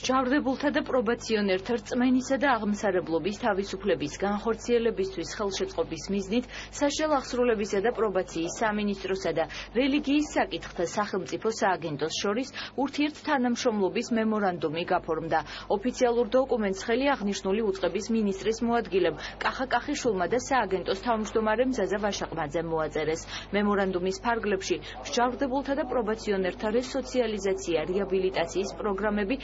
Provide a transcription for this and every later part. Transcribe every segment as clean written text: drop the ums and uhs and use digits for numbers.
მსჯავრდებულთა და პრობაციონერთა რწმენისა და აღმსარებლობის თავისუფლების განხორციელებისთვის ხელშეწყობის მიზნით საშუალო აღსრულებისა და პრობაციის სამინისტროსა და რელიგიის საკითხთა სახელმწიფო სააგენტოს შორის ურთიერთთანამშრომლობის მემორანდუმი გაფორმდა. ოფიციალურ დოკუმენტს ხელი აღნიშნული უწყების მინისტრის მოადგილემ კახა კახიშვილმა და სააგენტოს თავმჯდომარემ ზაზა ვაშაყმაძემ მოაწერეს. მემორანდუმის ფარგლებში მსჯავრდებულთა და პრობაციონერთა რესოციალიზაცია, რეაბილიტაციის პროგრამები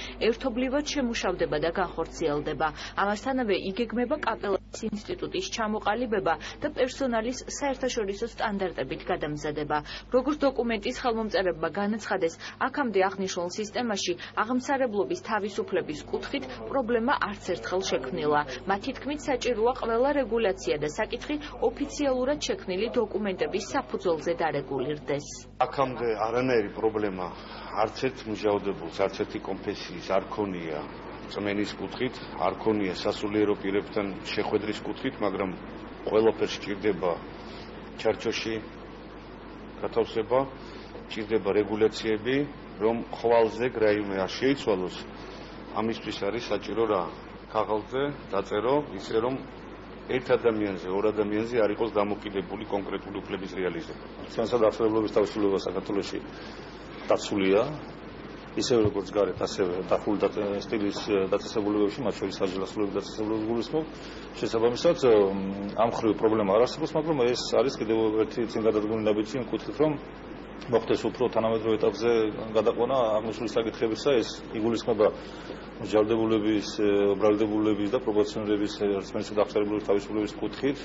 ერთობლივად შემუშავდება და განხორციელდება. ამასთანავე იგეგმება კაპელანის ინსტიტუტის ჩამოყალიბება და პერსონალის საერთაშორისო სტანდარტებით გადამზადება. როგორც დოკუმენტის ხელმომწერებმა განაცხადეს, აქამდე აღნიშნულ სისტემაში აღმსარებლობის თავისუფლების კუთხით პრობლემა არც ერთხელ შექმნილა. მათი თქმით, საჭიროა ყველა რეგულაცია და საკითხი ოფიციალურად შექმნილი დოკუმენტების საფუძველზე დარეგულირდეს. აქამდე არანაირი პრობლემა არც ერთ მსჯავრდებულს, არც ერთი კონფესიის არ ქონია წმენის კუთხით, არ ქონია სასულიერო პირებთან შეხვედრის კუთხით, მაგრამ ყველაფერს სჭირდება ჩარჩოში გათავსება, სჭირდება რეგულაციები, რომ ხვალზე რაიმე არ შეიცვალოს. ამისთვის არის საჭირო რა ქაღალდზე დაწერო, ისე რომ ერთ ადამიანზე, ორ ადამიანზე არ იყოს დამოკიდებული კონკრეტული უფლების რეალიზება. ჩვენსა და აღსარებლობის თავისუფლება საქართველოში დაცულია, ისევე როგორც გარეთ, ასევე დახული სტილის დაწესებულებებში, მათ შორის საჯელოსნობის დაწესებულებას გულისხმობ. შესაბამისად, ამ ხრივ პრობლემა არ არსებობს, მაგრამ ეს არის კიდევ ერთი წინ გადადგმული ნაბიჯი იმ კუთხით, რომ მოხდეს უფრო თანამედროვე ეტაპზე გადაყვანა აღნიშნული საკითხებისა. ეს იგულისხმება მსჯავრდებულების, ბრალდებულების და პრობაციონერების რწმენისა და აღსარებლობის თავისუფლების კუთხით.